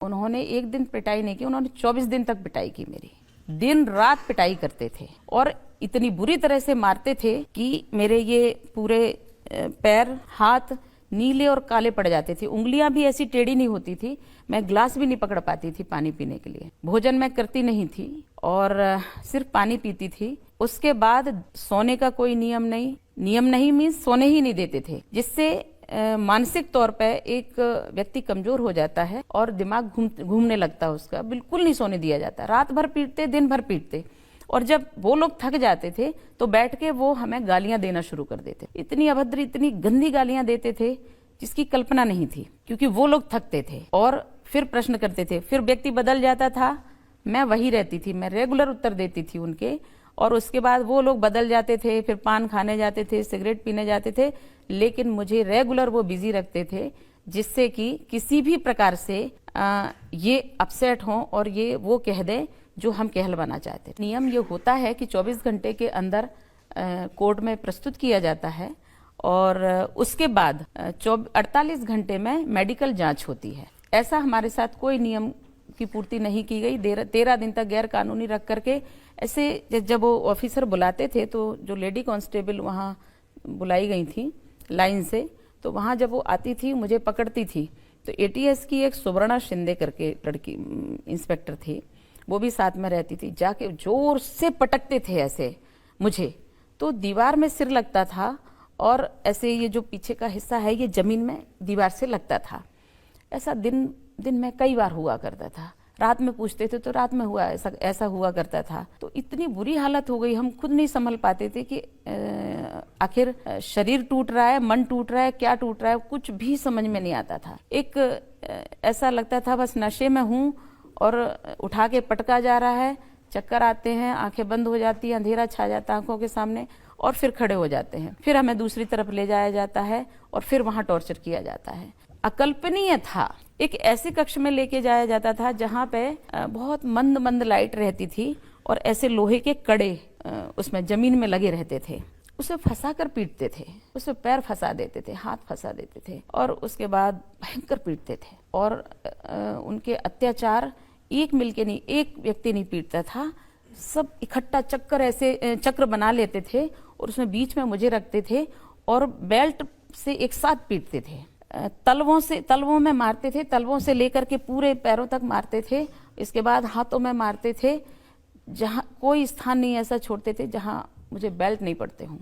उन्होंने एक दिन पिटाई नहीं की, उन्होंने 24 दिन तक पिटाई की मेरी। दिन रात पिटाई करते थे और इतनी बुरी तरह से मारते थे कि मेरे ये पूरे पैर हाथ नीले और काले पड़ जाते थे। उंगलियां भी ऐसी टेढ़ी नहीं होती थी, मैं ग्लास भी नहीं पकड़ पाती थी पानी पीने के लिए। भोजन मैं करती नहीं थी और सिर्फ पानी पीती थी। उसके बाद सोने का कोई नियम नहीं मीन्स सोने ही नहीं देते थे, जिससे मानसिक तौर पे एक व्यक्ति कमजोर हो जाता है और दिमाग घूमने लगता है उसका। बिल्कुल नहीं सोने दिया जाता, रात भर पीटते, दिन भर पीटते। और जब वो लोग थक जाते थे तो बैठ के वो हमें गालियां देना शुरू कर देते। इतनी अभद्र, इतनी गंदी गालियां देते थे जिसकी कल्पना नहीं थी, क्योंकि वो लोग थकते थे और फिर प्रश्न करते थे। फिर व्यक्ति बदल जाता था, मैं वही रहती थी, मैं रेगुलर उत्तर देती थी उनके। और उसके बाद वो लोग बदल जाते थे, फिर पान खाने जाते थे, सिगरेट पीने जाते थे, लेकिन मुझे रेगुलर वो बिजी रखते थे, जिससे कि किसी भी प्रकार से ये अपसेट हों और ये वो कह दें जो हम कहलवाना चाहते। नियम ये होता है कि 24 घंटे के अंदर कोर्ट में प्रस्तुत किया जाता है और उसके बाद 48 घंटे में मेडिकल जांच होती है। ऐसा हमारे साथ कोई नियम की पूर्ति नहीं की गई। 13 दिन तक गैर कानूनी रख करके ऐसे जब वो ऑफिसर बुलाते थे तो जो लेडी कांस्टेबल वहाँ बुलाई गई थी लाइन से, तो वहाँ जब वो आती थी मुझे पकड़ती थी तो एटीएस की एक सुवर्णा शिंदे करके लड़की इंस्पेक्टर थी, वो भी साथ में रहती थी। जाके जोर से पटकते थे ऐसे मुझे, तो दीवार में सिर लगता था और ऐसे ये जो पीछे का हिस्सा है ये जमीन में दीवार से लगता था। ऐसा दिन में कई बार हुआ करता था। रात में पूछते थे तो रात में हुआ ऐसा हुआ करता था। तो इतनी बुरी हालत हो गई, हम खुद नहीं संभल पाते थे कि आखिर शरीर टूट रहा है, मन टूट रहा है, क्या टूट रहा है, कुछ भी समझ में नहीं आता था। एक ऐसा लगता था बस नशे में हूँ और उठा के पटका जा रहा है, चक्कर आते हैं, आंखें बंद हो जाती है, अंधेरा छा जाता है आंखों के सामने और फिर खड़े हो जाते हैं। फिर हमें दूसरी तरफ ले जाया जाता है और फिर वहां टॉर्चर किया जाता है। अकल्पनीय था। एक ऐसे कक्ष में लेके जाया जाता था जहां पे बहुत मंद लाइट रहती थी और ऐसे लोहे के कड़े उसमें जमीन में लगे रहते थे। उसे फंसा कर पीटते थे, उसे पैर फंसा देते थे, हाथ फंसा देते थे और उसके बाद भयंकर पीटते थे। और उनके अत्याचार एक मिलके नहीं, एक व्यक्ति नहीं पीटता था, सब इकट्ठा चक्र बना लेते थे और उसमें बीच में मुझे रखते थे और बेल्ट से एक साथ पीटते थे। तलवों में मारते थे, तलवों से लेकर के पूरे पैरों तक मारते थे। इसके बाद हाथों में मारते थे। जहां कोई स्थान नहीं ऐसा छोड़ते थे जहां मुझे बेल्ट नहीं पड़ते हों।